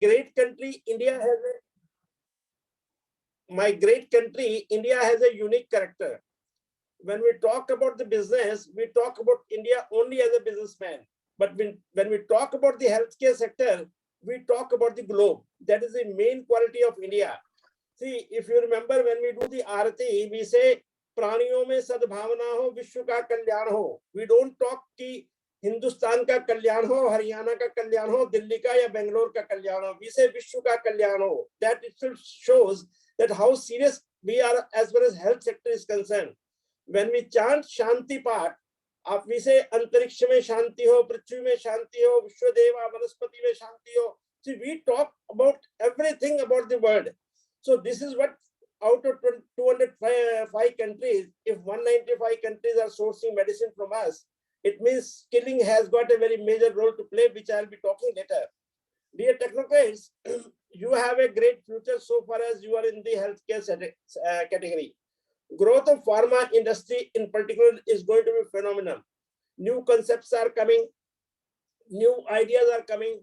great country, India has a unique character. When we talk about the business, we talk about India only as a businessman. But when we talk about the healthcare sector, we talk about the globe. That is the main quality of India. See, if you remember, when we do the Aarati, we say, प्राणियों में सद्भावना हो, विश्व का कल्याण हो. We don't talk कि हिंदुस्तान का कल्याण हो, हरियाणा का कल्याण हो, दिल्ली का या बेंगलोर का कल्याण हो. We say विश्व का कल्याण हो. That itself shows that how serious we are as far as health sector is concerned. When we chant Shanti Path, we say अंतरिक्ष में शांति हो, पृथ्वी में शांति हो, विश्वदेवा वनस्पति में शांति हो. See, we talk about everything about the world. So this is what, out of 205 countries, if 195 countries are sourcing medicine from us, it means skilling has got a very major role to play, which I'll be talking later. Dear technocrats, you have a great future so far as you are in the healthcare category. Growth of pharma industry in particular is going to be phenomenal. New concepts are coming, new ideas are coming,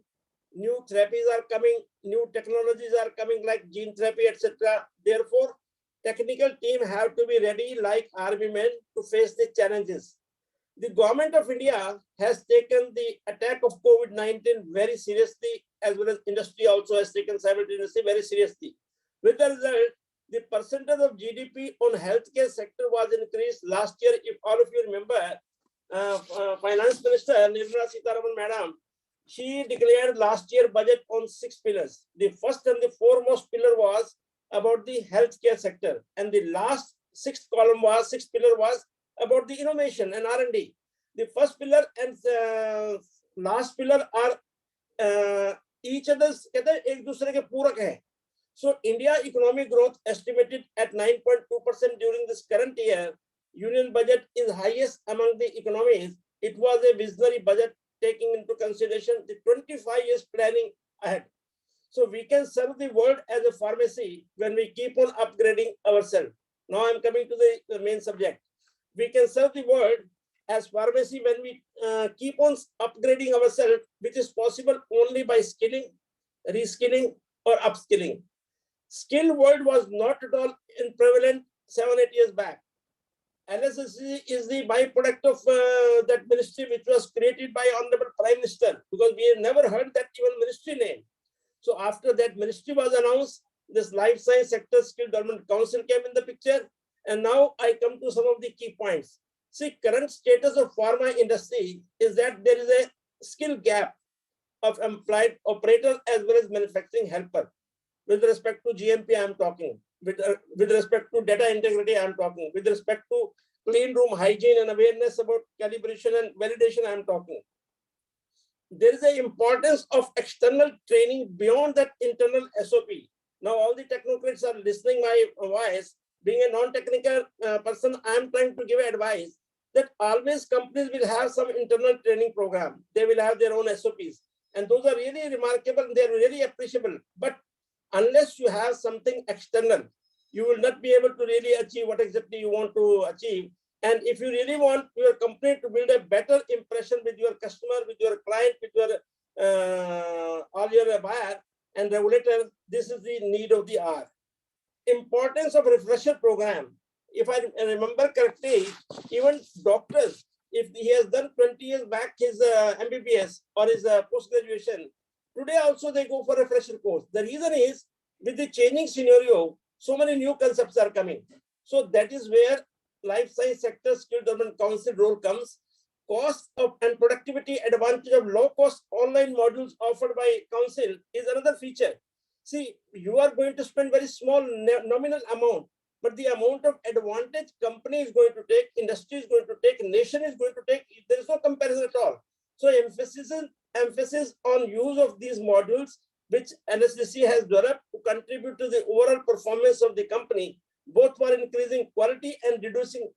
new therapies are coming, new technologies are coming like gene therapy, etc. Therefore, technical team have to be ready like army men to face the challenges. The government of India has taken the attack of COVID-19 very seriously, as well as industry also has taken simultaneously very seriously. With the result, the percentage of GDP on healthcare sector was increased last year. If all of you remember, Finance Minister Nirmala Sitharaman Madam, she declared last year budget on 6 pillars. The first and the foremost pillar was about the healthcare sector, and the last sixth pillar was about the innovation and R&D. The first pillar and last pillar are each other's ek dusre ke पूरक hai. So India economic growth estimated at 9.2% during this current year. Union budget is highest among the economies. It was a visionary budget taking into consideration the 25 years planning ahead. So we can serve the world as a pharmacy when we keep on upgrading ourselves. Now I'm coming to the main subject. We can serve the world as pharmacy when we keep on upgrading ourselves, which is possible only by skilling, reskilling, or upskilling. Skill world was not at all prevalent 7-8 years back. LSSSDC is the byproduct of that ministry, which was created by Honorable Prime Minister, because we have never heard that even ministry name. So after that ministry was announced, this Life Science Sector Skill Development Council came in the picture. And now I come to some of the key points. See, current status of pharma industry is that there is a skill gap of employed operator as well as manufacturing helper. With respect to GMP, I am talking. With respect to data integrity, I am talking. With respect to clean room hygiene and awareness about calibration and validation, I am talking. There is an importance of external training beyond that internal SOP. Now, all the technocrats are listening my voice. Being a non-technical person, I am trying to give advice that always companies will have some internal training program. They will have their own SOPs. And those are really remarkable and they are really appreciable. But unless you have something external, you will not be able to really achieve what exactly you want to achieve. And if you really want your company to build a better impression with your customer, with your client, with your all your buyer and regulator, this is the need of the hour. Importance of refresher program. If I remember correctly, even doctors, if he has done 20 years back his MBBS or his post-graduation, today also they go for a refresher course. The reason is, with the changing scenario, so many new concepts are coming. So that is where Life Science Sector Skill Development Council role comes. Cost of and productivity advantage of low-cost online modules offered by council is another feature. See, you are going to spend very small nominal amount, but the amount of advantage company is going to take, industry is going to take, nation is going to take, there is no comparison at all. So emphasis on use of these modules, which LSSDC has developed to contribute to the overall performance of the company, both for increasing quality and reducing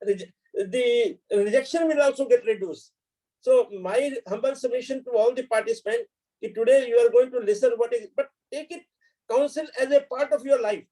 the rejection will also get reduced. So my humble submission to all the participants, today you are going to listen what is, but take it council as a part of your life.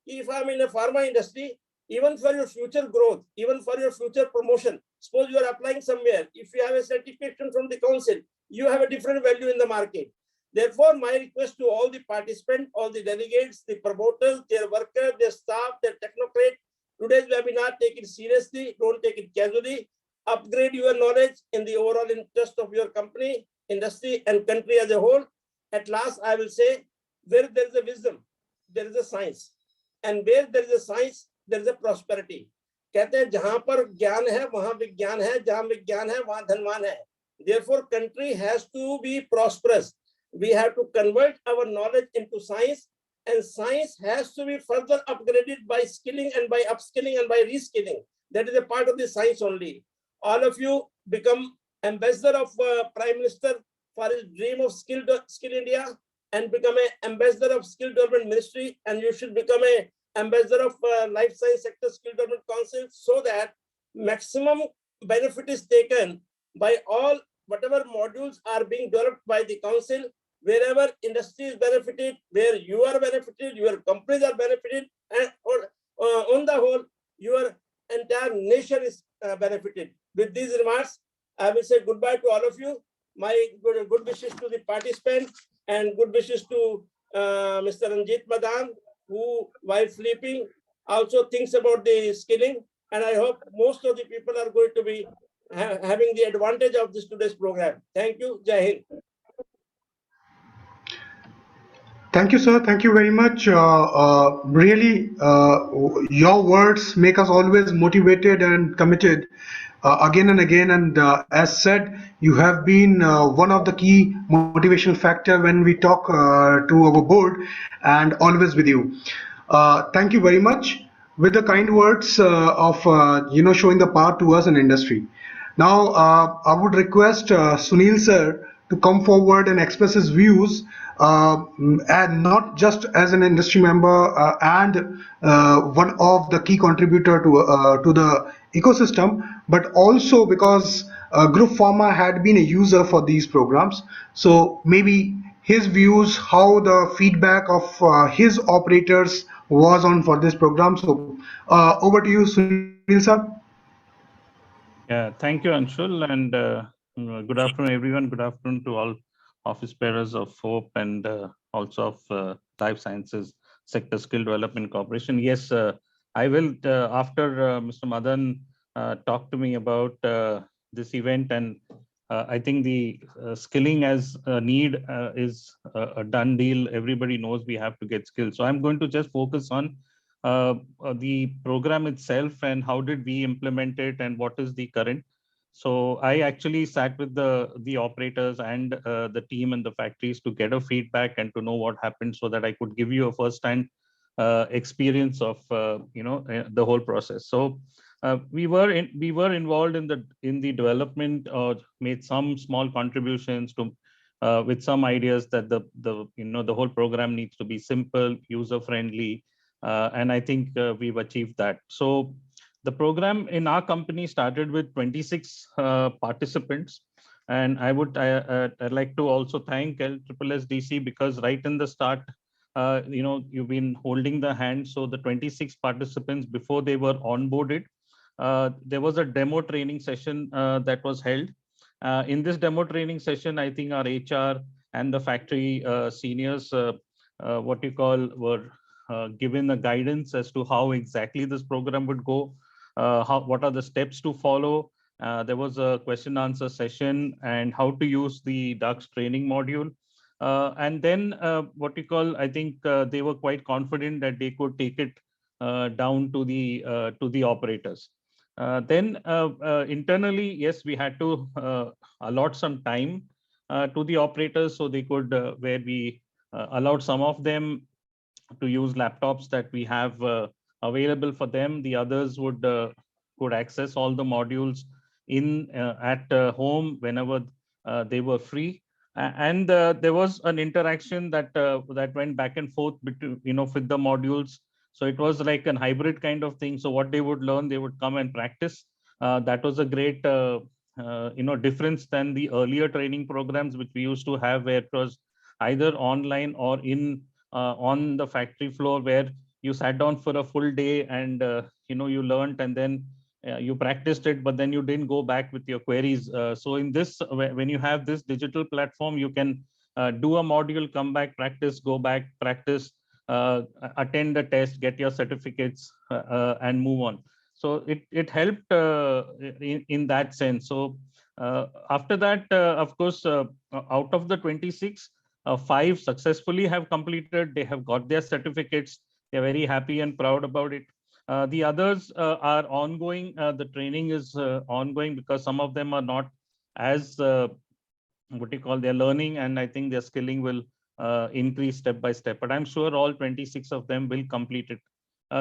If I'm in a pharma industry, even for your future growth, even for your future promotion, suppose you are applying somewhere, if you have a certification from the council, you have a different value in the market. Therefore, my request to all the participants, all the delegates, the promoters, their workers, their staff, their technocrats, today's webinar, take it seriously, don't take it casually. Upgrade your knowledge in the overall interest of your company, industry, and country as a whole. At last, I will say, where there is a wisdom, there is a science. And where there is a science, there is a prosperity. कहते हैं जहां पर ज्ञान है वहां विज्ञान है, जहां विज्ञान है वहां धनवान है. Therefore, country has to be prosperous. We have to convert our knowledge into science, and science has to be further upgraded by skilling and by upskilling and by reskilling. That is a part of the science only. All of you become ambassador of Prime Minister for his dream of Skill India, and become an ambassador of Skill Development Ministry, and you should become an ambassador of Life Science Sector Skill Development Council, so that maximum benefit is taken by all whatever modules are being developed by the council. Wherever industry is benefited, where you are benefited, your companies are benefited, and on the whole, your entire nation is benefited. With these remarks, I will say goodbye to all of you. My good wishes to the participants, and good wishes to Mr. Ranjit Madan, who while sleeping also thinks about the skilling. And I hope most of the people are going to be having the advantage of this today's program. Thank you. Jai Hind. Thank you, sir. Thank you very much. Really, your words make us always motivated and committed again and again. And as said, you have been one of the key motivational factor when we talk to our board, and always with you. Thank you very much with the kind words of showing the power to us in industry. Now, I would request Sunil sir to come forward and express his views, and not just as an industry member and one of the key contributor to the ecosystem, but also because Group Pharma had been a user for these programs. So maybe his views, how the feedback of his operators was on for this program. So over to you, Sunil sir. Yeah, thank you, Anshul, and good afternoon, everyone. Good afternoon to all office bearers of FOPE and also of Life Sciences Sector Skill Development Corporation. Yes, I will, after Mr. Madan talk to me about this event, and I think the skilling as a need is a done deal. Everybody knows we have to get skills. So I'm going to just focus on the program itself and how did we implement it and what is the current. So I actually sat with the operators and the team and the factories to get a feedback and to know what happened, so that I could give you a first-hand experience of the whole process. So we were involved in the development, or made some small contributions to with some ideas that the whole program needs to be simple, user friendly. And I think we've achieved that. So the program in our company started with 26 participants. And I'd like to also thank LSSSDC, because right in the start, you've been holding the hand. So the 26 participants, before they were onboarded, there was a demo training session that was held. In this demo training session, I think our HR and the factory seniors, were given a guidance as to how exactly this program would go, what are the steps to follow. There was a question answer session and how to use the DUX training module. And then I think they were quite confident that they could take it down to the operators. Then internally, yes, we had to allot some time to the operators, so they could, where we allowed some of them to use laptops that we have available for them. The others could access all the modules at home whenever they were free. And there was an interaction that went back and forth between, with the modules. So it was like an hybrid kind of thing. So what they would learn, they would come and practice. That was a great difference than the earlier training programs which we used to have, where it was either online or on the factory floor, where you sat down for a full day and you learned, and then you practiced it, but then you didn't go back with your queries. So in this, when you have this digital platform, you can do a module, come back, practice, go back, practice, attend the test, get your certificates, and move on. So it helped in that sense. So after that, of course, out of the 26, 5 successfully have completed. They have got their certificates. They're very happy and proud about it. The others are ongoing. The training is ongoing because some of them are not as what you call, their learning, and I think their skilling will increase step by step. But I'm sure all 26 of them will complete it.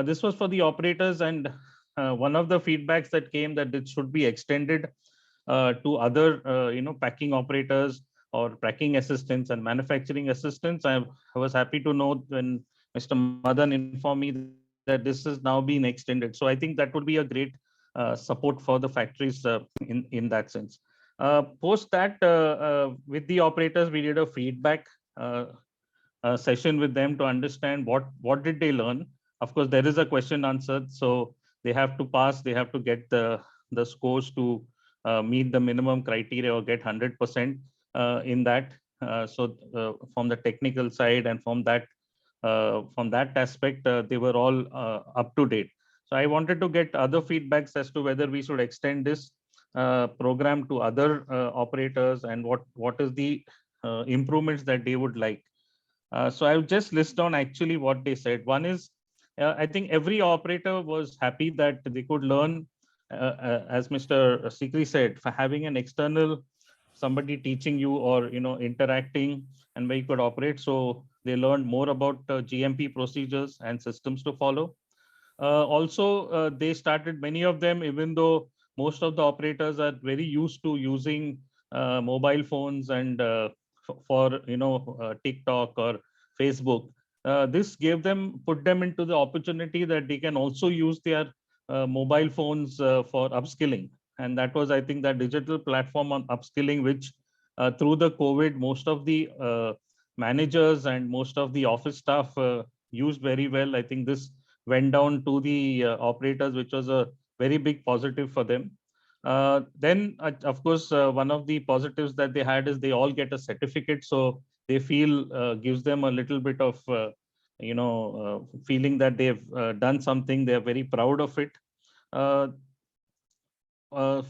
This was for the operators, and one of the feedbacks that came that it should be extended to other packing operators or packing assistants and manufacturing assistants. I was happy to know when Mr. Madan informed me that this has now been extended. So I think that would be a great support for the factories in that sense. Post that, with the operators, we did a feedback session with them to understand what did they learn. Of course, there is a question answered, so they have to pass. They have to get the scores to meet the minimum criteria or get 100% in that. So from the technical side and from that aspect, they were all up to date. So I wanted to get other feedbacks as to whether we should extend this program to other operators, and what is the improvements that they would like. So I'll just list down actually what they said. One is, I think every operator was happy that they could learn, as Mr. Sikri said, for having an external somebody teaching you or interacting, and where you could operate. So they learned more about GMP procedures and systems to follow. Also, they started, many of them, even though most of the operators are very used to using mobile phones and for TikTok or Facebook. This put them into the opportunity that they can also use their mobile phones for upskilling. And that was, I think, that digital platform on upskilling, which through the COVID, most of the managers and most of the office staff used very well. I think this went down to the operators, which was a very big positive for them. Then, of course, one of the positives that they had is they all get a certificate. So they feel gives them a little bit of, feeling that they've done something. They're very proud of it.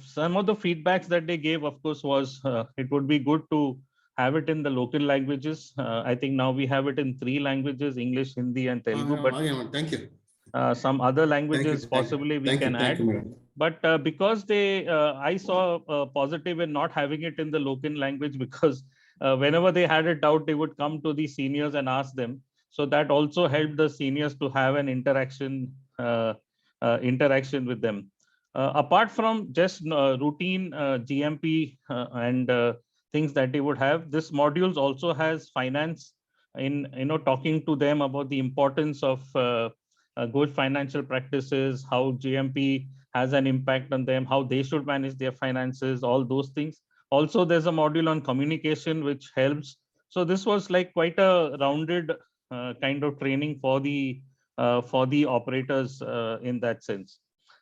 Some of the feedbacks that they gave, of course, was it would be good to have it in the local languages. I think now we have it in 3 languages: English, Hindi, and Telugu. But thank you. Some other languages possibly we can add. But because I saw positive in not having it in the local language, because whenever they had a doubt, they would come to the seniors and ask them. So that also helped the seniors to have an interaction with them. Apart from just routine GMP and things that they would have, this modules also has finance, in talking to them about the importance of good financial practices, how GMP has an impact on them, how they should manage their finances, all those things. Also, there's a module on communication which helps. So this was like quite a rounded kind of training for the operators in that sense.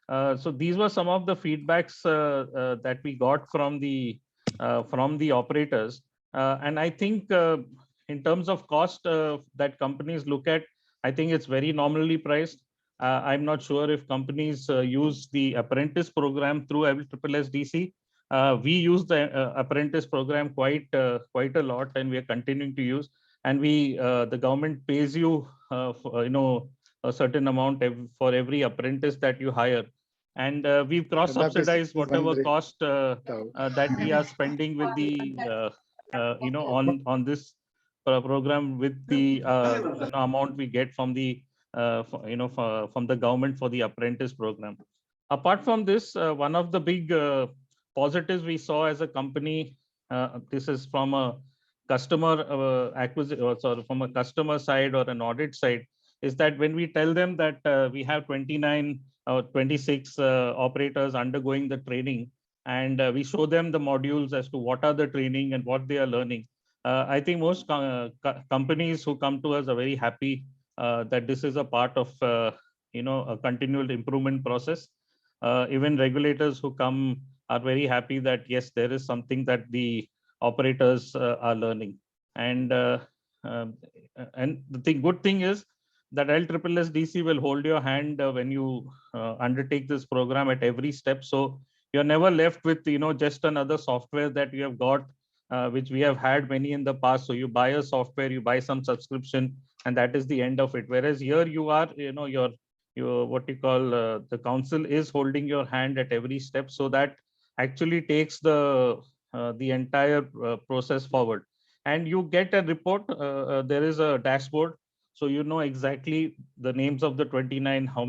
So these were some of the feedbacks that we got from the operators. And I think in terms of cost that companies look at, I think it's very nominally priced. I'm not sure if companies use the apprentice program through LSSSDC. We use the apprentice program quite a lot, and we are continuing to use. And the government pays you a certain amount for every apprentice that you hire. And we've cross-subsidized whatever cost that we are spending with the on this program with the amount we get from the from the government for the apprentice program. Apart from this, one of the big positives we saw as a company, this is from a customer acquisition, or sorry, from a customer side or an audit side, is that when we tell them that we have 29 or 26 operators undergoing the training, and we show them the modules as to what are the training and what they are learning. I think most companies who come to us are very happy that this is a part of a continual improvement process. Even regulators who come are very happy that yes, there is something that the operators are learning. And the good thing is that LSSSDC will hold your hand when you undertake this program at every step. So you're never left with just another software that you have got, which we have had many in the past. So you buy a software, you buy some subscription, and that is the end of it. Whereas here you are, your what you call the council is holding your hand at every step, so that actually takes the entire process forward. And you get a report. There is a dashboard, so you know exactly the names of the 29, how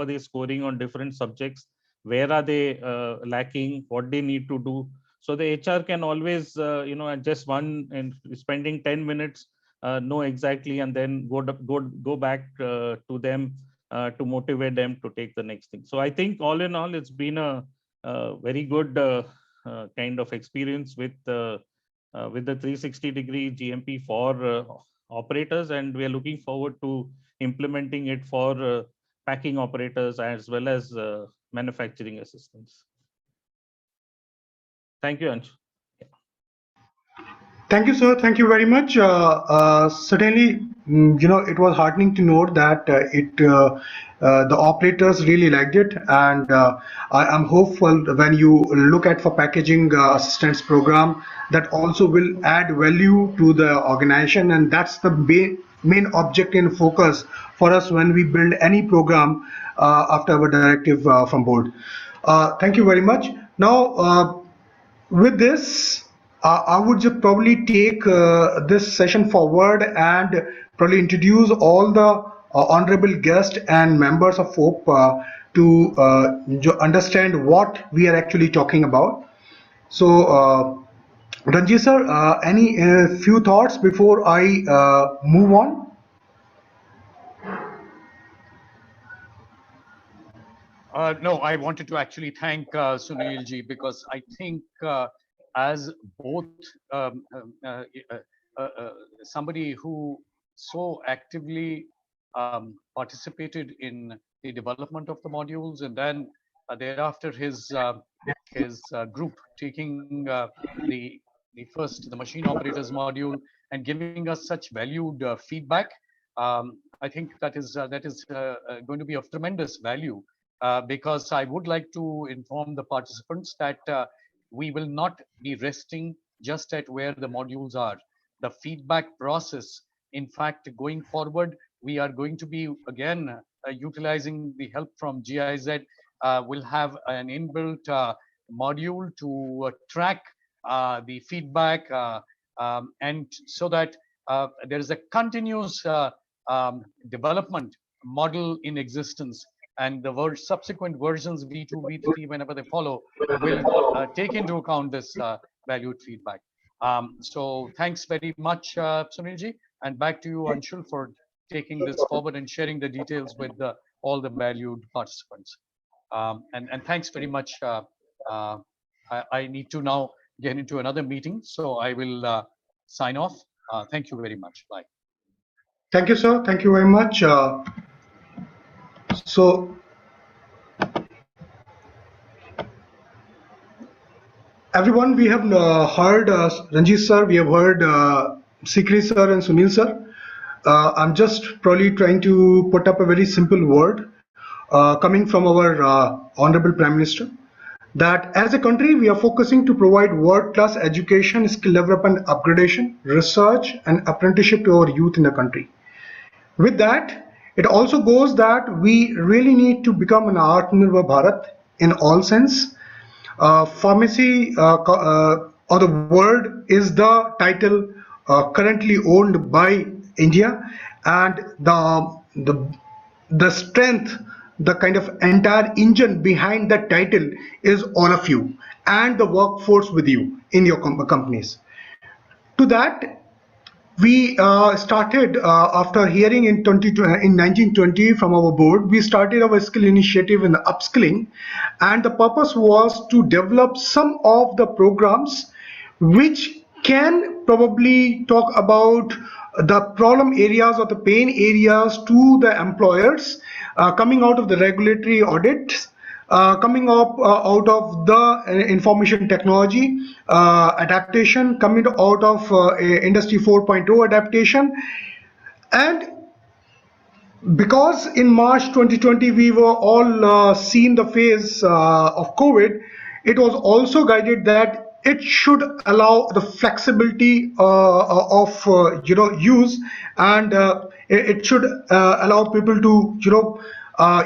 are they scoring on different subjects, where are they lacking, what they need to do. So the HR can always at just one and spending 10 minutes know exactly, and then go back to them to motivate them to take the next thing. So I think all in all, it's been a very good kind of experience with the 360-degree GMP for operators, and we are looking forward to implementing it for packing operators as well as manufacturing assistants. Thank you, Ansh. Thank you, sir. Thank you very much. Certainly, it was heartening to note that the operators really liked it, and I am hopeful when you look at for packaging assistance program that also will add value to the organization, and that's the main object and focus for us when we build any program after our directive from board. Thank you very much. Now. With this, I would just probably take this session forward and probably introduce all the honorable guests and members of FOPE to understand what we are actually talking about. So, Ranjit sir, any few thoughts before I move on? No, I wanted to actually thank Sunil ji, because I think as both somebody who so actively participated in the development of the modules, and then thereafter his group taking the machine operators module and giving us such valued feedback. I think that is going to be of tremendous value. Because I would like to inform the participants that we will not be resting just at where the modules are. The feedback process, in fact, going forward, we are going to be again utilizing the help from GIZ. We'll have an inbuilt module to track the feedback, and so that there is a continuous development model in existence, and the subsequent versions V2, V3, whenever they follow, will take into account this valued feedback. So thanks very much, Sunilji, and back to you, Anshul, for taking this forward and sharing the details with all the valued participants. And thanks very much. I need to now get into another meeting, so I will sign off. Thank you very much. Bye. Thank you, sir. Thank you very much. So, everyone, we have heard Ranjit sir, we have heard Sikri sir and Sunil sir. I'm just probably trying to put up a very simple word coming from our Honorable Prime Minister, that as a country, we are focusing to provide world-class education, skill development, upgradation, research, and apprenticeship to our youth in the country. With that, it also goes that we really need to become an Atmanirbhar Bharat in all sense. Pharmacy or the world is the title currently owned by India, and the strength, the kind of entire engine behind that title is all of you and the workforce with you in your companies. To that, we started after hearing in 1920 from our board. We started our skill initiative in upskilling, and the purpose was to develop some of the programs which can probably talk about the problem areas or the pain areas to the employers coming out of the regulatory audits, coming up out of the information technology adaptation, coming out of Industry 4.0 adaptation. And because in March 2020 we were all seen the phase of COVID, it was also guided that it should allow the flexibility of use, and it should allow people to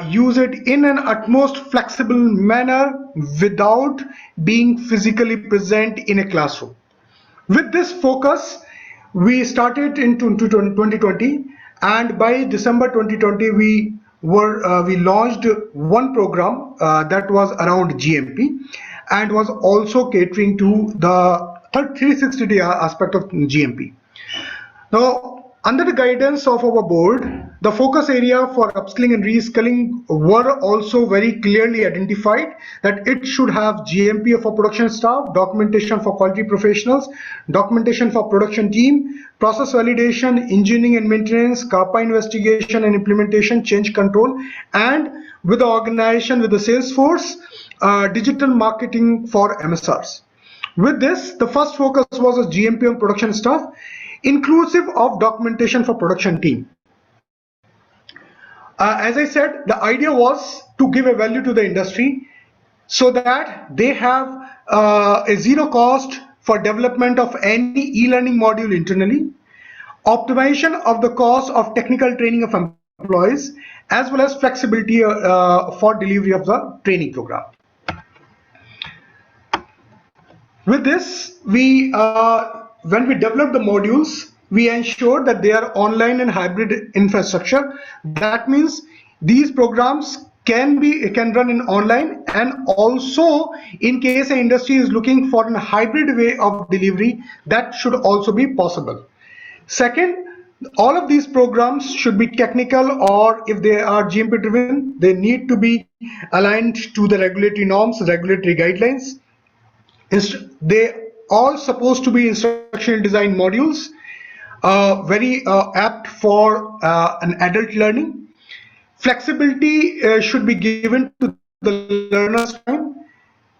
use it in an utmost flexible manner without being physically present in a classroom. With this focus, we started in 2020, and by December 2020, we launched one program that was around GMP, and was also catering to the 360 aspect of GMP. Now, under the guidance of our board, the focus area for upskilling and reskilling were also very clearly identified, that it should have GMP for production staff, documentation for quality professionals, documentation for production team, process validation, engineering and maintenance, CAPA investigation and implementation, change control, and with the organization with the sales force, digital marketing for MSRs. With this, the first focus was a GMP on production staff, inclusive of documentation for production team. As I said, the idea was to give a value to the industry so that they have a zero cost for development of any e-learning module internally, optimization of the cost of technical training of employees, as well as flexibility for delivery of the training program. With this, when we develop the modules, we ensure that they are online and hybrid infrastructure. That means these programs can run in online, and also in case an industry is looking for a hybrid way of delivery, that should also be possible. Second, all of these programs should be technical, or if they are GMP driven, they need to be aligned to the regulatory norms, regulatory guidelines. They all supposed to be instructional design modules, very apt for an adult learning. Flexibility should be given to the learner's time.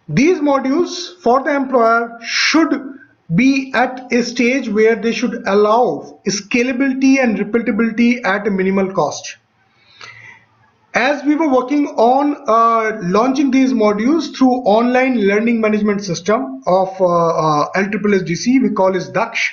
These modules for the employer should be at a stage where they should allow scalability and repeatability at a minimal cost. As we were working on launching these modules through online learning management system of LSSSDC, we call it Daksh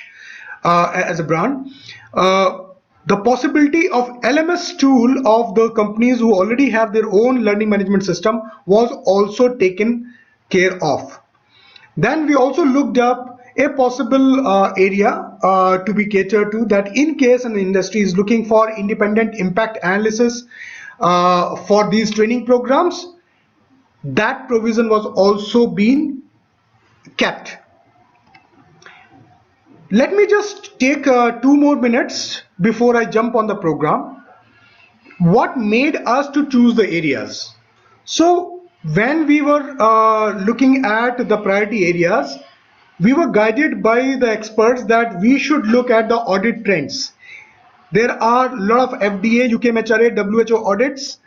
as a brand. The possibility of LMS tool of the companies who already have their own learning management system was also taken care of. Then we also looked up a possible area to be catered to, that in case an industry is looking for independent impact analysis for these training programs, that provision was also being kept. Let me just take 2 more minutes before I jump on the program. What made us to choose the areas? So when we were looking at the priority areas, we were guided by the experts that we should look at the audit trends. There are a lot of FDA, UKMHRA, WHO audits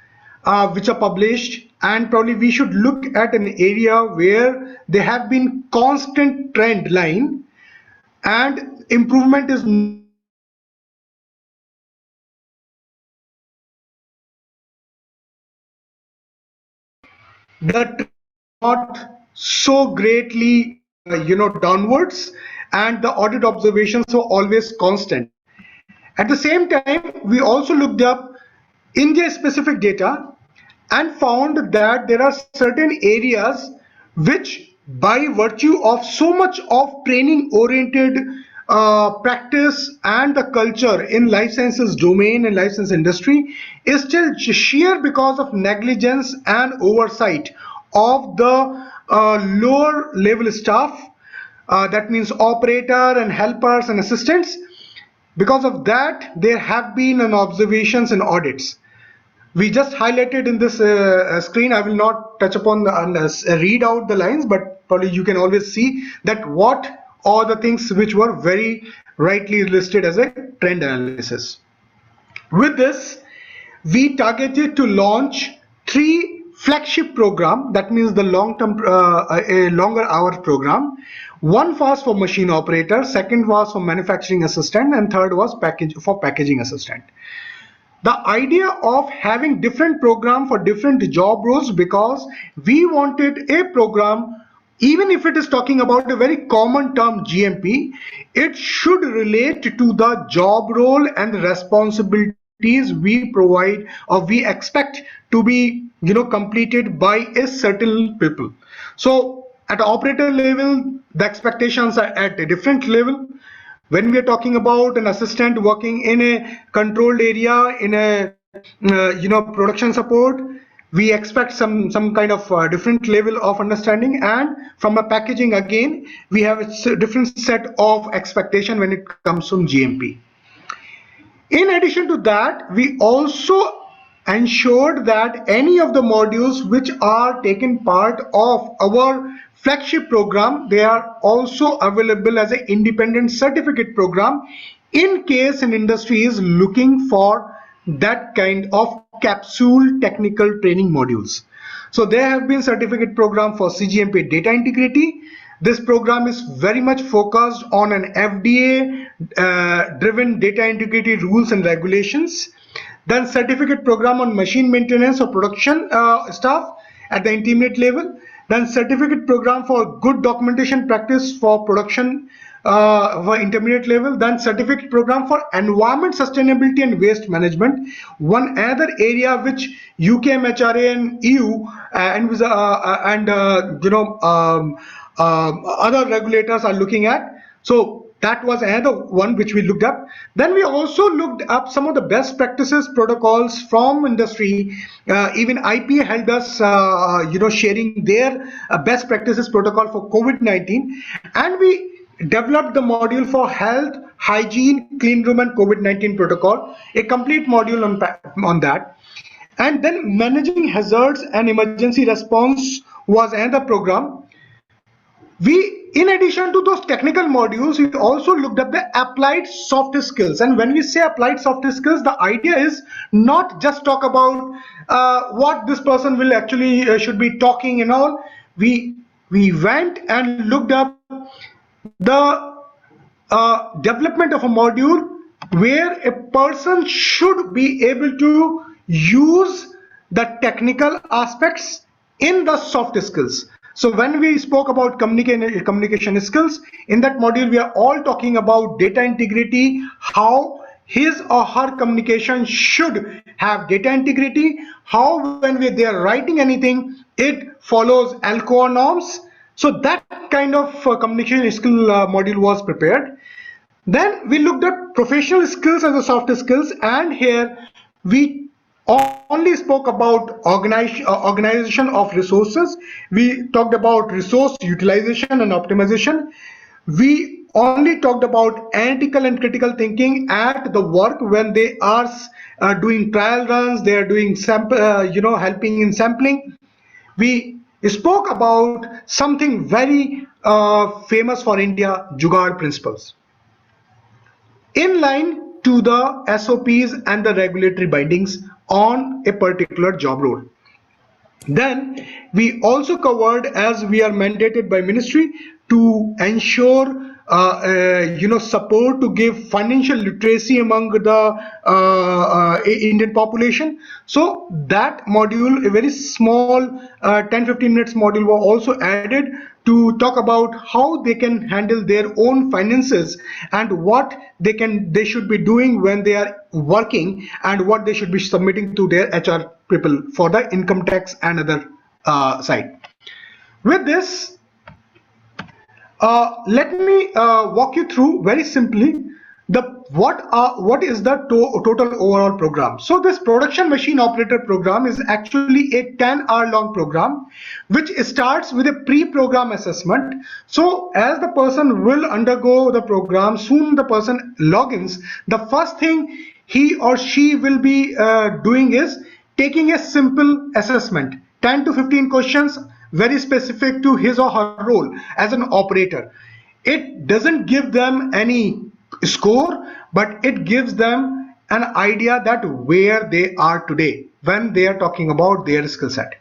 which are published, and probably we should look at an area where there have been constant trend line and improvement is the not so greatly downwards, and the audit observations are always constant. At the same time, we also looked up India specific data and found that there are certain areas which, by virtue of so much of training oriented practice and the culture in life sciences domain and life science industry, is still sheer because of negligence and oversight of the lower level staff, that means operator and helpers and assistants. Because of that, there have been an observations and audits. We just highlighted in this screen. I will not touch upon read out the lines, but probably you can always see that what are the things which were very rightly listed as a trend analysis. With this, we targeted to launch 3 flagship program, that means the long-term, a longer hour program. One was for machine operator, second was for manufacturing assistant, and third was packaging assistant. The idea of having different program for different job roles, because we wanted a program, even if it is talking about a very common term GMP, it should relate to the job role and the responsibilities we provide or we expect to be completed by a certain people. So at operator level, the expectations are at a different level. When we are talking about an assistant working in a controlled area, in a production support, we expect some kind of different level of understanding. And from a packaging, again, we have a different set of expectation when it comes from GMP. In addition to that, we also ensured that any of the modules which are taken part of our flagship program, they are also available as an independent certificate program in case an industry is looking for that kind of capsule technical training modules. So there have been certificate program for CGMP data integrity. This program is very much focused on an FDA driven data integrity rules and regulations. Then certificate program on machine maintenance or production staff at the intermediate level. Then certificate program for good documentation practice for production for intermediate level. Then certificate program for environment sustainability and waste management. One other area which UK MHRA and EU other regulators are looking at. So that was another one which we looked up. Then we also looked up some of the best practices protocols from industry. Even IPA helped us sharing their best practices protocol for COVID-19, and we developed the module for health, hygiene, clean room and COVID-19 protocol, a complete module on that. And then managing hazards and emergency response was another program. We, in addition to those technical modules, we also looked at the applied soft skills. And when we say applied soft skills, the idea is not just talk about what this person will actually should be talking and all. We went and looked up the development of a module where a person should be able to use the technical aspects in the soft skills. So when we spoke about communication skills, in that module we are all talking about data integrity, how his or her communication should have data integrity, how when they are writing anything, it follows ALCOA norms. So that kind of communication skill module was prepared. Then we looked at professional skills as a soft skills, and here we only spoke about organization of resources. We talked about resource utilization and optimization. We only talked about analytical and critical thinking at the work when they are doing trial runs, they are doing sample, helping in sampling. We spoke about something very famous for India, Jugaad principles, in line to the SOPs and the regulatory bindings on a particular job role. Then we also covered, as we are mandated by ministry to ensure support to give financial literacy among the Indian population. So that module, a very small 10-15 minutes module, was also added to talk about how they can handle their own finances and what they should be doing when they are working, and what they should be submitting to their HR people for the income tax and other side. With this, let me walk you through very simply what is the total overall program. So this production machine operator program is actually a 10-hour long program which starts with a pre-program assessment. So as the person will undergo the program, soon the person logins, the first thing he or she will be doing is taking a simple assessment, 10 to 15 questions, very specific to his or her role as an operator. It doesn't give them any score, but it gives them an idea that where they are today when they are talking about their skill set.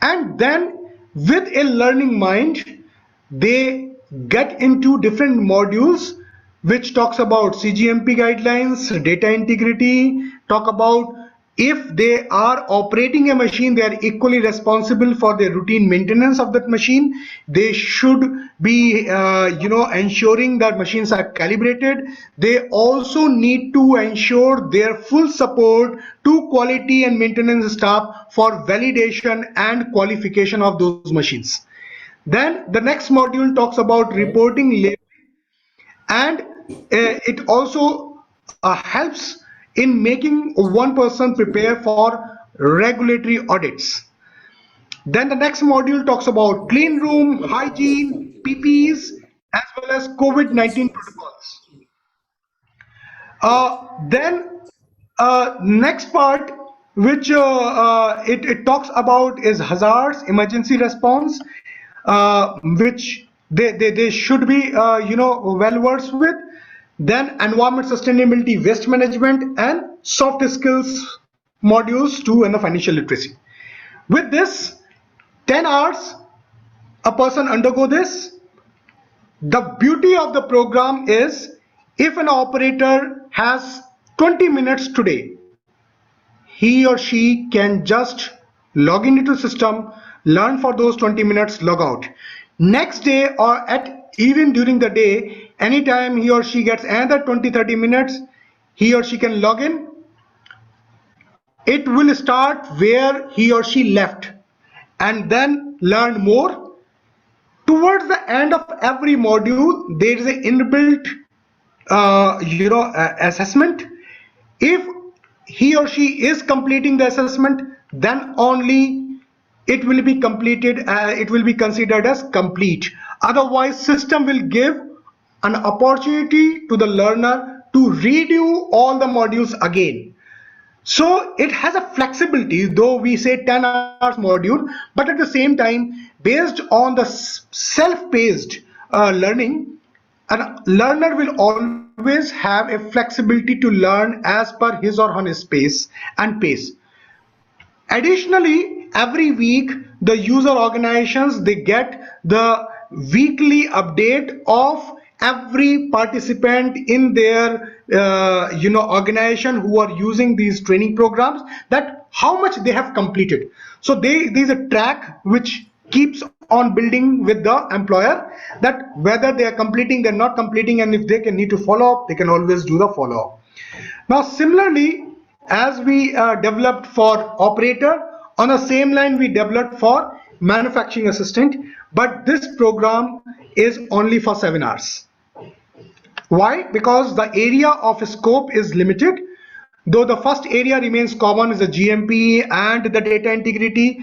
And then with a learning mind, they get into different modules which talks about CGMP guidelines, data integrity, talk about if they are operating a machine, they are equally responsible for the routine maintenance of that machine. They should be ensuring that machines are calibrated. They also need to ensure their full support to quality and maintenance staff for validation and qualification of those machines. Then the next module talks about Right. reporting, and it also helps in making one person prepare for regulatory audits. Then the next module talks about clean room, hygiene, PPEs, as well as COVID-19 protocols. Then next part which it talks about is hazards, emergency response, which they should be well versed with. Then environment sustainability, waste management, and soft skills modules 2 and the financial literacy. With this 10 hours a person undergo this. The beauty of the program is if an operator has 20 minutes today, he or she can just log into the system, learn for those 20 minutes, log out. Next day or at even during the day, anytime he or she gets another 20-30 minutes, he or she can log in. It will start where he or she left and then learn more. Towards the end of every module, there is an inbuilt assessment. If he or she is completing the assessment, then only it will be completed, it will be considered as complete. Otherwise system will give an opportunity to the learner to redo all the modules again. So it has a flexibility, though we say 10 hours module, but at the same time, based on the self-paced learning, a learner will always have a flexibility to learn as per his or her space and pace. Additionally, every week the user organizations, they get the weekly update of every participant in their organization who are using these training programs, that how much they have completed. So there's a track which keeps on building with the employer, that whether they are completing, they're not completing, and if they can need to follow up, they can always do the follow up. Now, similarly, as we developed for operator, on the same line we developed for manufacturing assistant, but this program is only for 7 hours. Why? Because the area of scope is limited. Though the first area remains common is the GMP and the data integrity,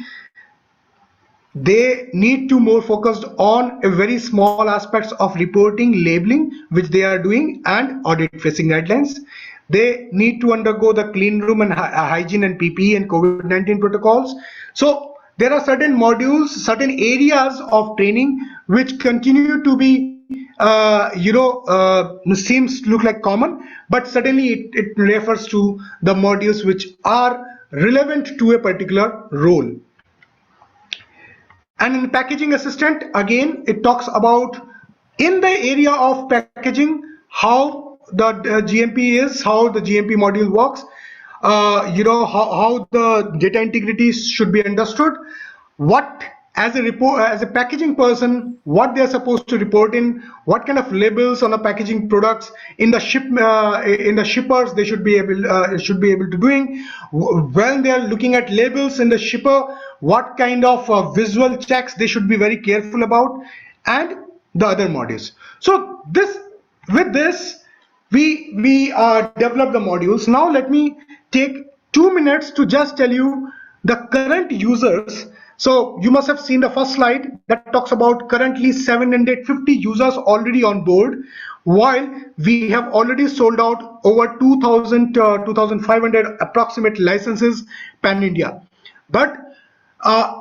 they need to more focused on a very small aspects of reporting, labeling, which they are doing, and audit facing guidelines. They need to undergo the clean room and hygiene and PPE and COVID-19 protocols. So there are certain modules, certain areas of training which continue to be seems look like common, but certainly it refers to the modules which are relevant to a particular role. And in packaging assistant, again, it talks about in the area of packaging, how the GMP is, how the GMP module works, how the data integrity should be understood, what as a packaging person, what they are supposed to report in, what kind of labels on the packaging products in the shippers they should be able to doing. When they are looking at labels in the shipper, what kind of visual checks they should be very careful about, and the other modules. So with this we develop the modules. Now let me take 2 minutes to just tell you the current users. So you must have seen the first slide that talks about currently 750 users already on board, while we have already sold out over 2500 approximate licenses pan India. But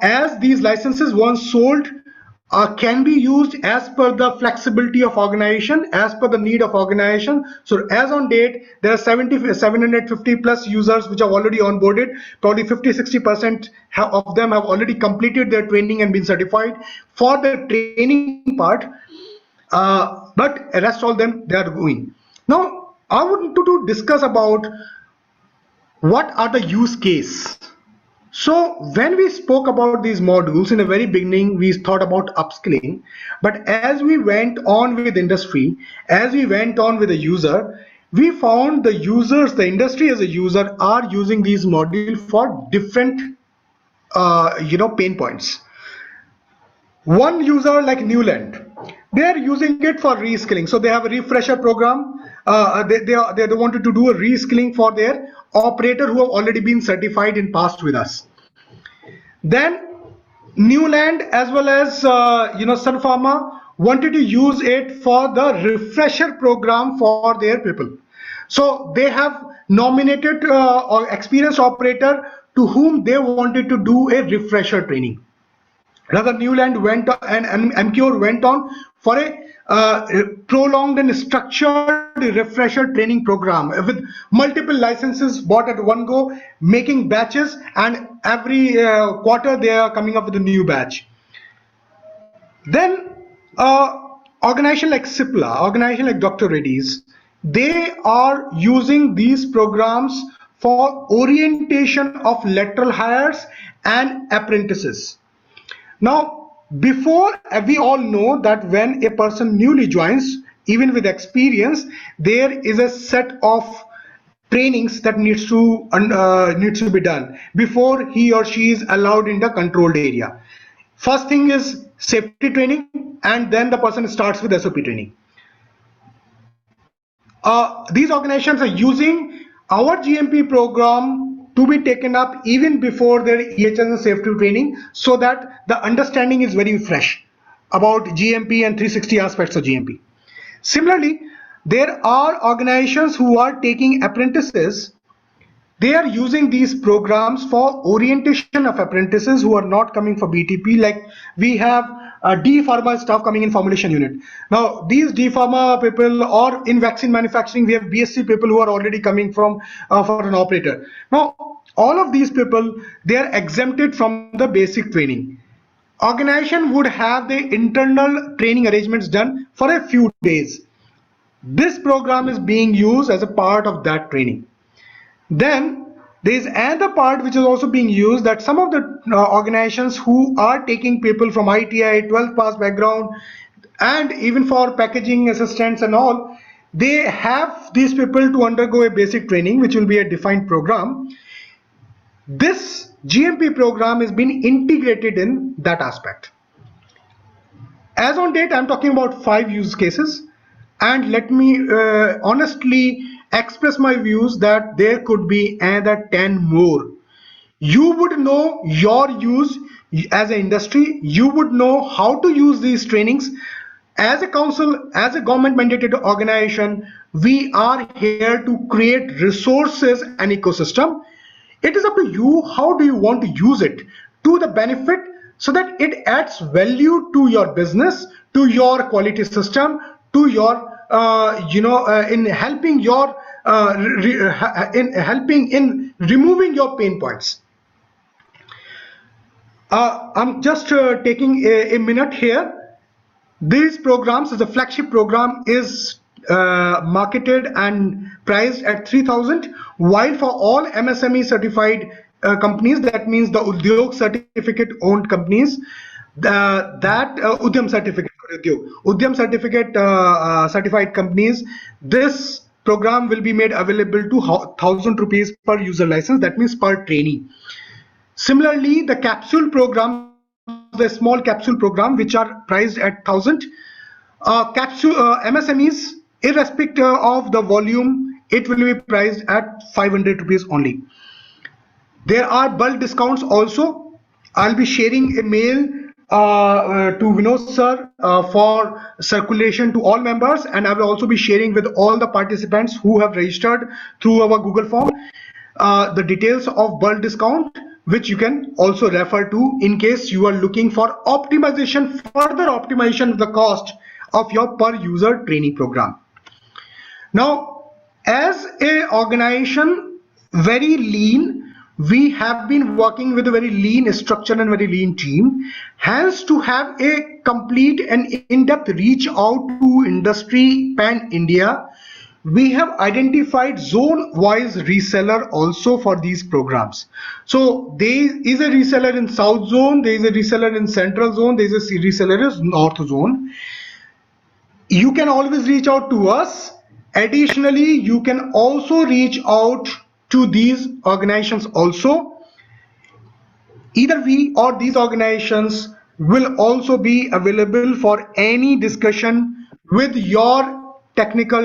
as these licenses once sold, can be used as per the flexibility of organization, as per the need of organization. So as on date, there are 750 plus users which are already onboarded. Probably 50-60% of them have already completed their training and been certified for the training part. But rest all them they are going. Now I want to discuss about what are the use case. So when we spoke about these modules in the very beginning, we thought about upskilling, but as we went on with industry, as we went on with the user, we found the users, the industry as a user are using these modules for different pain points. One user like Newland, they are using it for reskilling. So they have a refresher program. They wanted to do a reskilling for their operator who have already been certified in past with us. Then Newland as well as Sun Pharma wanted to use it for the refresher program for their people. So they have nominated or experienced operator to whom they wanted to do a refresher training. Rather, Newland went and MCure went on for a prolonged and structured refresher training program with multiple licenses bought at one go, making batches, and every quarter they are coming up with a new batch. Then organization like CIPLA, organization like Dr. Reddy's, they are using these programs for orientation of lateral hires and apprentices. Now, before we all know that when a person newly joins, even with experience, there is a set of trainings that needs to be done before he or she is allowed in the controlled area. First thing is safety training, and then the person starts with SOP training. These organizations are using our GMP program to be taken up even before their EHS and safety training, so that the understanding is very fresh about GMP and 360 aspects of GMP. Similarly, there are organizations who are taking apprentices. They are using these programs for orientation of apprentices who are not coming for BTP. Like we have D Pharma staff coming in formulation unit. Now these D Pharma people, or in vaccine manufacturing, we have BSc people who are already coming from for an operator. Now all of these people, they are exempted from the basic training. Organization would have the internal training arrangements done for a few days. This program is being used as a part of that training. Then there is another part which is also being used, that some of the organizations who are taking people from ITI, 12th pass background, and even for packaging assistants and all, they have these people to undergo a basic training, which will be a defined program. This GMP program is being integrated in that aspect. As on date, I'm talking about 5 use cases, and let me honestly express my views that there could be another 10 more. You would know your use as an industry, you would know how to use these trainings. As a council, as a government mandated organization, we are here to create resources and ecosystem. It is up to you, how do you want to use it to the benefit, so that it adds value to your business, to your quality system, to your in helping your in removing your pain points. I'm just taking a minute here. These programs, the flagship program, is marketed and priced at 3,000, while for all MSME certified companies, that means the Udyog certificate owned companies, Udyam certificate certified companies, this program will be made available to 1,000 rupees per user license, that means per trainee. Similarly, the capsule program, the small capsule program, which are priced at 1,000, MSMEs, irrespective of the volume, it will be priced at 500 rupees only. There are bulk discounts also. I'll be sharing a mail to Vinod sir for circulation to all members, and I will also be sharing with all the participants who have registered through our Google form the details of bulk discount. which you can also refer to in case you are looking for optimization, further optimization of the cost of your per user training program. Now, as a organization, very lean, we have been working with a very lean structure and very lean team. Hence, to have a complete and in-depth reach out to industry pan India, we have identified zone-wise reseller also for these programs. So there is a reseller in South Zone, there is a reseller in Central Zone, there is a reseller in North Zone. You can always reach out to us. Additionally, you can also reach out to these organizations also. Either we or these organizations will also be available for any discussion with your technical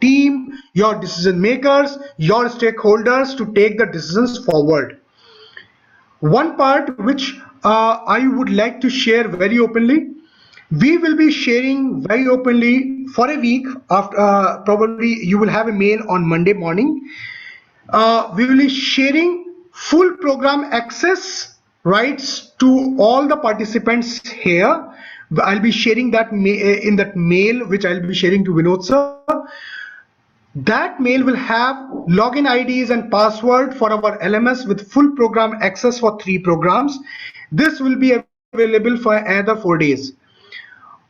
team, your decision makers, your stakeholders to take the decisions forward. One part which I would like to share very openly, we will be sharing very openly for a week. After probably you will have a mail on Monday morning. We will be sharing full program access rights to all the participants here. I'll be sharing that in that mail which I'll be sharing to Vinod sir. That mail will have login IDs and password for our LMS with full program access for 3 programs. This will be available for another 4 days.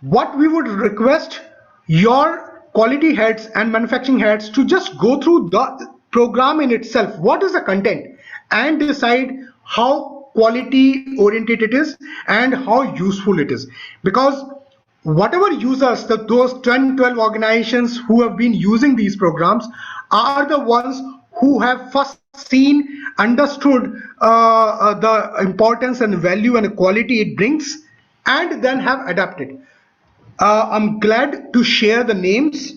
What we would request your quality heads and manufacturing heads to just go through the program in itself, what is the content, and decide how quality oriented it is and how useful it is. Because whatever users, those 10, 12 organizations who have been using these programs are the ones who have first seen, understood the importance and value and quality it brings, and then have adapted. I'm glad to share the names: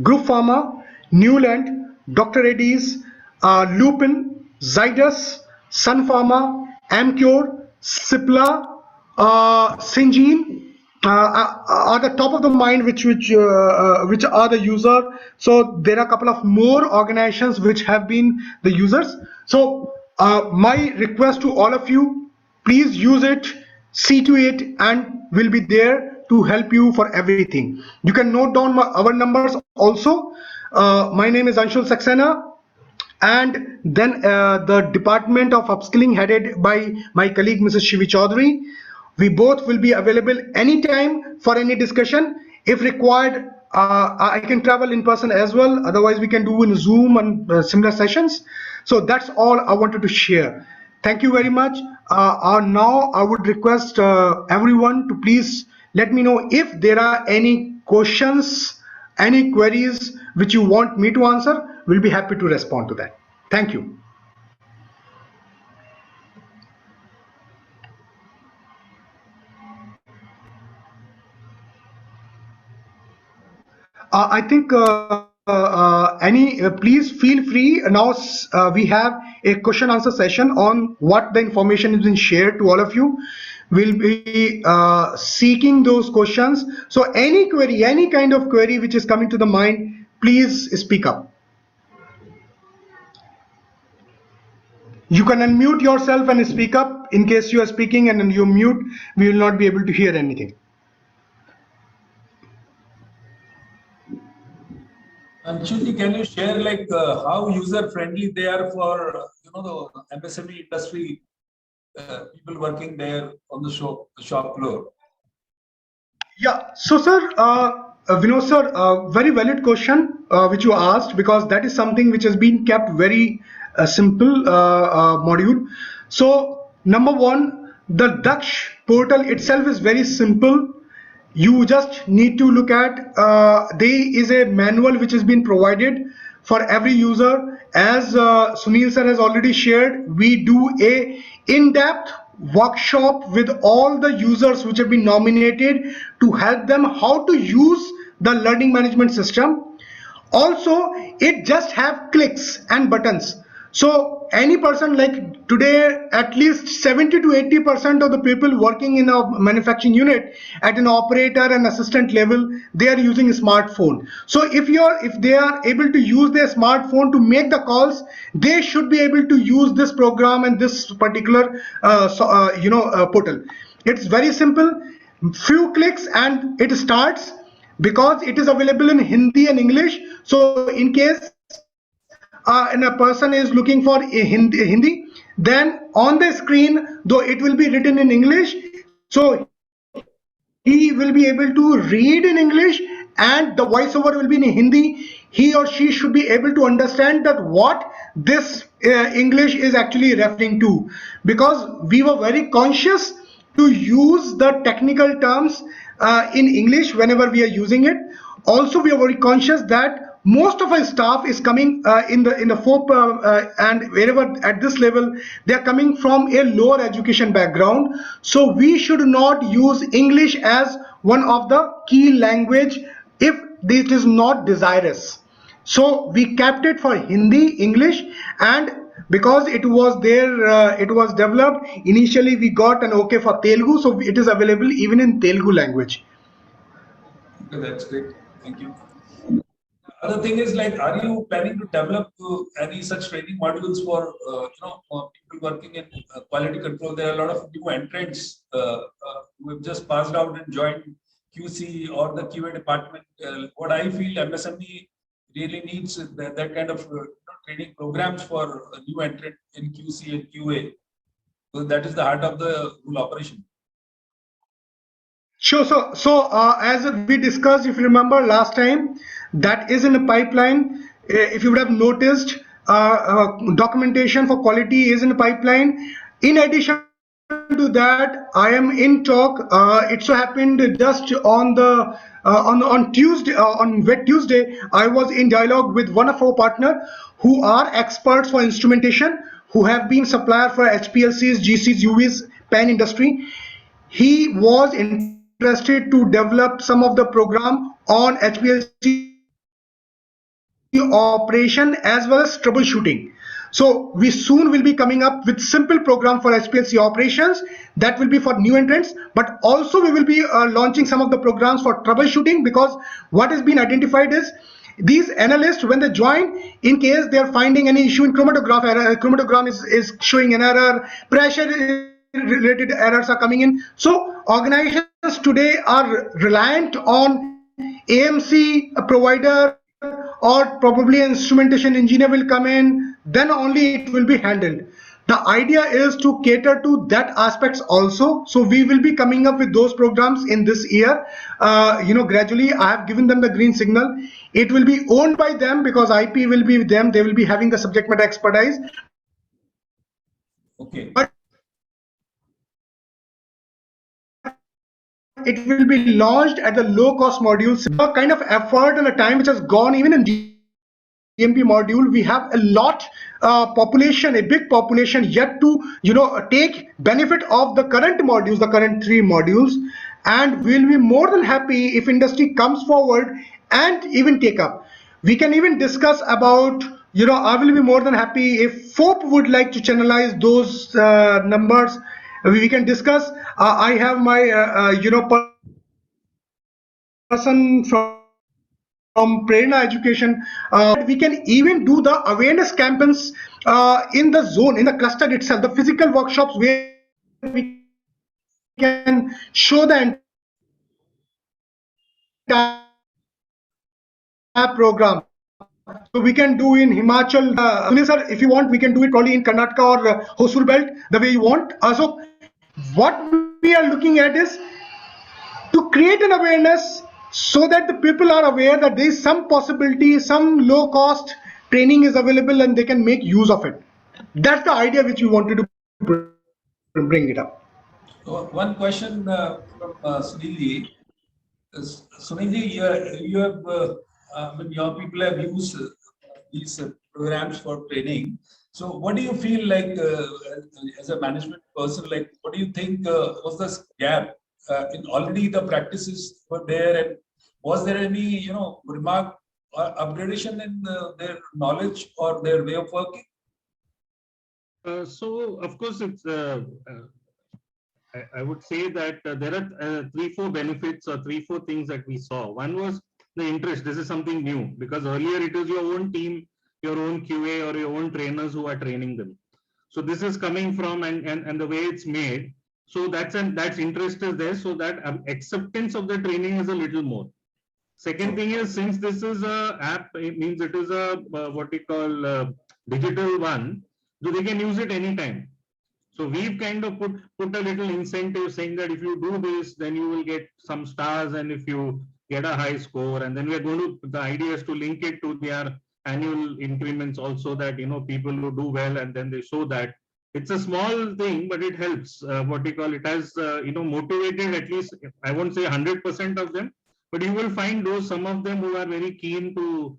Group Pharma, Newland, Dr. Reddy's, Lupin, Zydus, Sun Pharma, Amcure, Cipla, Syngene are the top of the mind which are the user. So there are a couple of more organizations which have been the users. So my request to all of you, please use it, see to it, and we'll be there to help you for everything. You can note down our numbers also. My name is Anshul Saxena, and then the department of upskilling headed by my colleague Mrs. Shivi Chaudhary. We both will be available anytime for any discussion. If required, I can travel in person as well. Otherwise, we can do in Zoom and similar sessions. So that's all I wanted to share. Thank you very much. Now I would request everyone to please let me know if there are any questions, any queries which you want me to answer. We'll be happy to respond to that. Thank you. I think please feel free. Now we have a question answer session on what the information has been shared to all of you. We'll be seeking those questions. So any query, any kind of query which is coming to the mind, please speak up. You can unmute yourself and speak up. In case you are speaking and you mute, we will not be able to hear anything. Anshulji, can you share like how user friendly they are for the MSME industry people working there on the shop floor? Yeah. So, sir, Vinod sir, very valid question which you asked, because that is something which has been kept very simple module. So, number one, the Daksh portal itself is very simple. You just need to look at there is a manual which has been provided for every user. As Sunil sir has already shared, we do a in-depth workshop with all the users which have been nominated to help them how to use the learning management system. Also, it just have clicks and buttons. So any person, like today, at least 70 to 80% of the people working in a manufacturing unit at an operator and assistant level, they are using a smartphone. So if they are able to use their smartphone to make the calls, they should be able to use this program and this particular portal. It's very simple, few clicks and it starts, because it is available in Hindi and English. So in case and a person is looking for a Hindi, then on the screen, though it will be written in English, so he will be able to read in English and the voiceover will be in Hindi. He or she should be able to understand that what this English is actually referring to, because we were very conscious to use the technical terms in English whenever we are using it. Also, we are very conscious that most of our staff is coming in the FOPE and wherever at this level, they are coming from a lower education background. So we should not use English as one of the key language if it is not desirous. So we kept it for Hindi, English, and because it was there, it was developed initially. We got an okay for Telugu, so it is available even in Telugu language. Okay, that's great. Thank you. Other thing is, like, are you planning to develop any such training modules for for people working in quality control? There are a lot of new entrants who have just passed out and joined QC or the QA department. What I feel MSME really needs that kind of training programs for a new entrant in QC and QA. So that is the heart of the whole operation. Sure. So as we discussed, if you remember last time, that is in a pipeline. If you would have noticed, documentation for quality is in a pipeline. In addition to that, I am in talk. It so happened just on Tuesday, on Wet Tuesday, I was in dialogue with one of our partner who are experts for instrumentation, who have been supplier for HPLCs, GCs, UVs, pen industry. He was interested to develop some of the program on HPLC operation as well as troubleshooting. So we soon will be coming up with simple program for HPLC operations that will be for new entrants, but also we will be launching some of the programs for troubleshooting, because what has been identified is these analysts, when they join, in case they are finding any issue in chromatograph error, chromatograph is showing an error, pressure related errors are coming in. So organizations today are reliant on AMC provider, or probably an instrumentation engineer will come in, then only it will be handled. The idea is to cater to that aspects also. So we will be coming up with those programs in this year. Gradually I have given them the green signal. It will be owned by them because IP will be with them. They will be having the subject matter expertise. Okay. But it will be launched at the low cost modules. The kind of effort and the time which has gone even in GMP module, we have a lot population, a big population yet to take benefit of the current modules, the current 3 modules, and we'll be more than happy if industry comes forward and even take up. We can even discuss about, I will be more than happy if FOPE would like to channelize those numbers. We can discuss. I have my person from Prerna Education. We can even do the awareness campaigns in the zone, in the cluster itself, the physical workshops where we can show the entire program. So we can do in Himachal, Sunil sir, if you want, we can do it probably in Karnataka or Hosur belt, the way you want. So what we are looking at is to create an awareness so that the people are aware that there is some possibility, some low cost training is available and they can make use of it. That's the idea which we wanted to bring it up. So one question from Sunilji. Sunilji, you have, your people have used these programs for training. So what do you feel like as a management person, like what do you think was the gap in already the practices were there, and was there any, remark or upgradation in their knowledge or their way of working? So of course, it's I would say that there are 3-4 benefits or 3-4 things that we saw. One was the interest. This is something new because earlier it was your own team, your own QA or your own trainers who are training them. So this is coming from and the way it's made. So that's interest is there. So that acceptance of the training is a little more. Second thing is, since this is a app, it means it is a what we call digital one, so they can use it anytime. So we've kind of put a little incentive saying that if you do this, then you will get some stars, and if you get a high score, and then we're going to, the idea is to link it to their annual increments also, that people who do well and then they show that. It's a small thing, but it helps. What we call, it has motivated at least, I won't say 100% of them, but you will find those, some of them who are very keen to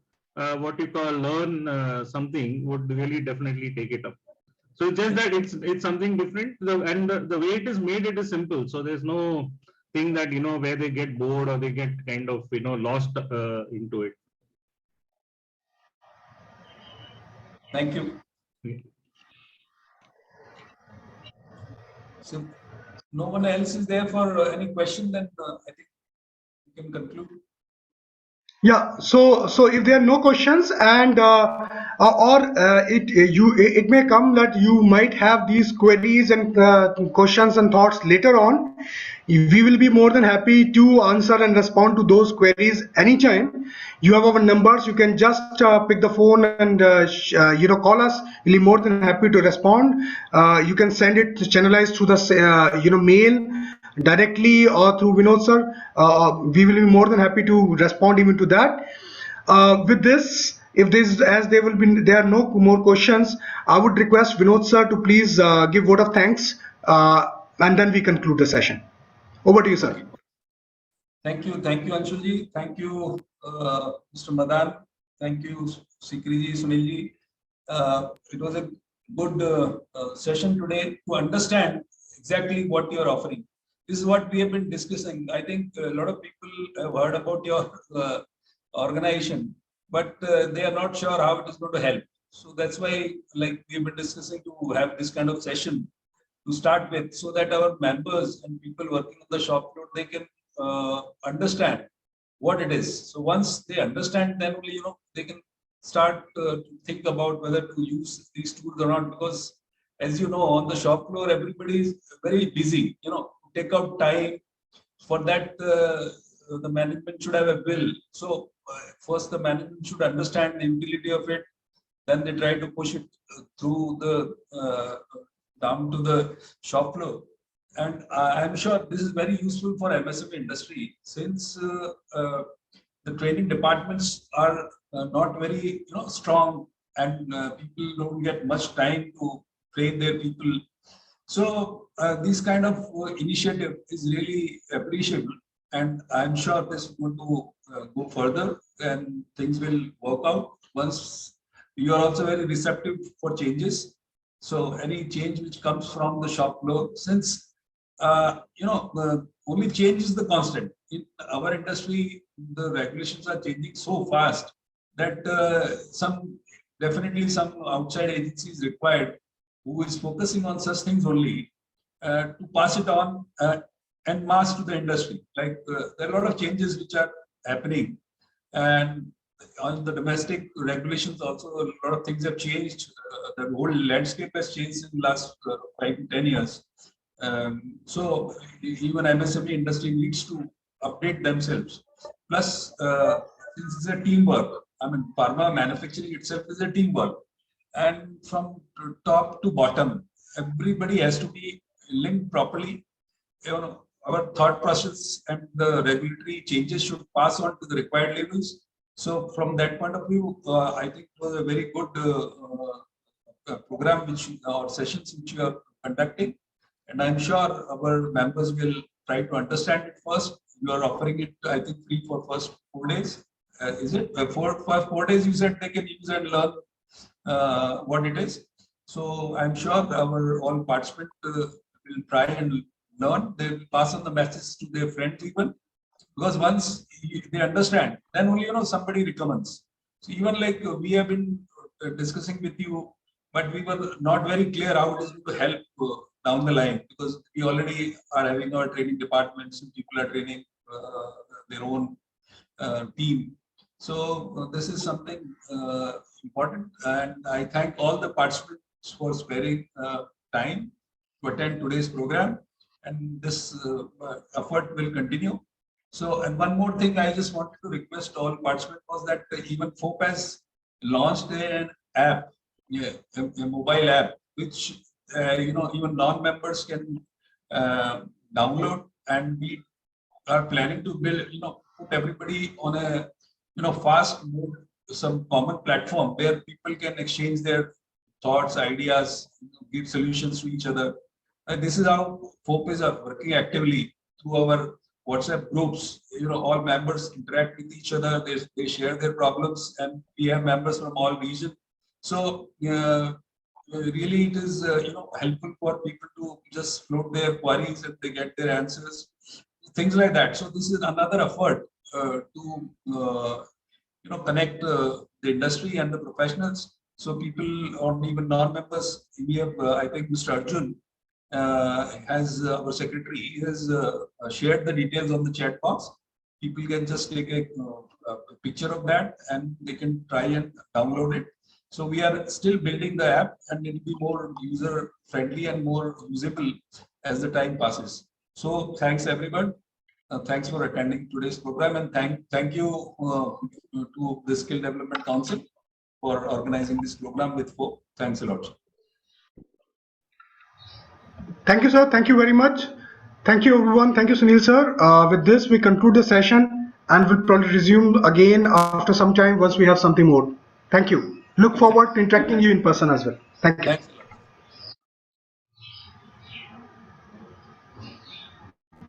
what you call learn something would really definitely take it up. So it's just that it's something different, and the way it is made, it is simple. So there's no thing that where they get bored or they get kind of lost into it. Thank you. Yeah. So no one else is there for any question, then I think we can conclude. Yeah, so if there are no questions, and it may come that you might have these queries and questions and thoughts later on, we will be more than happy to answer and respond to those queries anytime. You have our numbers. You can just pick the phone and call us. We'll be more than happy to respond. You can send it channelized through the mail directly or through Vinod sir. We will be more than happy to respond even to that. With this, if there are no more questions, I would request Vinod sir to please give vote of thanks, and then we conclude the session. Over to you, sir. Okay. Thank you, Anshulji. Thank you, Mr. Madan. Thank you, Sikriji, Sunilji. It was a good session today to understand exactly what you are offering. This is what we have been discussing. I think a lot of people have heard about your organization, but they are not sure how it is going to help. So that's why, like, we have been discussing to have this kind of session to start with, so that our members and people working on the shop floor, they can understand what it is. So once they understand, then only they can start to think about whether to use these tools or not. Because as you know, on the shop floor, everybody is very busy. Take out time for that. The management should have a will. So first, the management should understand the utility of it. Then they try to push it through the down to the shop floor. And I'm sure this is very useful for MSME industry, since the training departments are not very strong, and people don't get much time to train their people. So this kind of initiative is really appreciable, and I'm sure this is going to go further, and things will work out once you are also very receptive for changes. So any change which comes from the shop floor, since the only change is the constant. In our industry, the regulations are changing so fast that definitely some outside agency is required who is focusing on such things only to pass it on en masse to the industry. Like there are a lot of changes which are happening, and on the domestic regulations also a lot of things have changed. The whole landscape has changed in the last 5 to 10 years. So even MSME industry needs to update themselves. Plus, since it's a teamwork, I mean, pharma manufacturing itself is a teamwork, and from top to bottom, everybody has to be linked properly. Our thought process and the regulatory changes should pass on to the required levels. So from that point of view, I think it was a very good program or sessions which we are conducting. And I'm sure our members will try to understand it first. You are offering it, I think, free for first 4 days. Is it? For 4 days, you said they can use and learn what it is. So I'm sure our all participants will try and learn. They will pass on the message to their friends even. Because once they understand, then only somebody recommends. So even like we have been discussing with you but we were not very clear how it is going to help down the line, because we already are having our training departments and people are training their own team. So this is something important, and I thank all the participants for sparing time to attend today's program, and this effort will continue. So, and one more thing I just wanted to request all participants was that even FOPE has launched an app, a mobile app, which even non-members can download, and we are planning to build, put everybody on a fast mode, some common platform where people can exchange their thoughts, ideas, give solutions to each other. And this is how FOPE is working actively through our WhatsApp groups. All members interact with each other. They share their problems, and we have members from all regions. So really, it is helpful for people to just float their queries and they get their answers, things like that. So this is another effort to connect the industry and the professionals. So people, or even non-members, we have I think Mr. Arjun has our secretary has shared the details on the chat box. People can just take a picture of that and they can try and download it. So we are still building the app, and it will be more user friendly and more usable as the time passes. So thanks everyone. Thanks for attending today's program, and thank you to the Skill Development Council for organizing this program with FOPE. Thanks a lot. Thank you, sir. Thank you very much. Thank you, everyone. Thank you, Sunil, sir. With this, we conclude the session, and we'll probably resume again after some time once we have something more. Thank you. Look forward to interacting you in person as well. Thank you. Thanks a lot.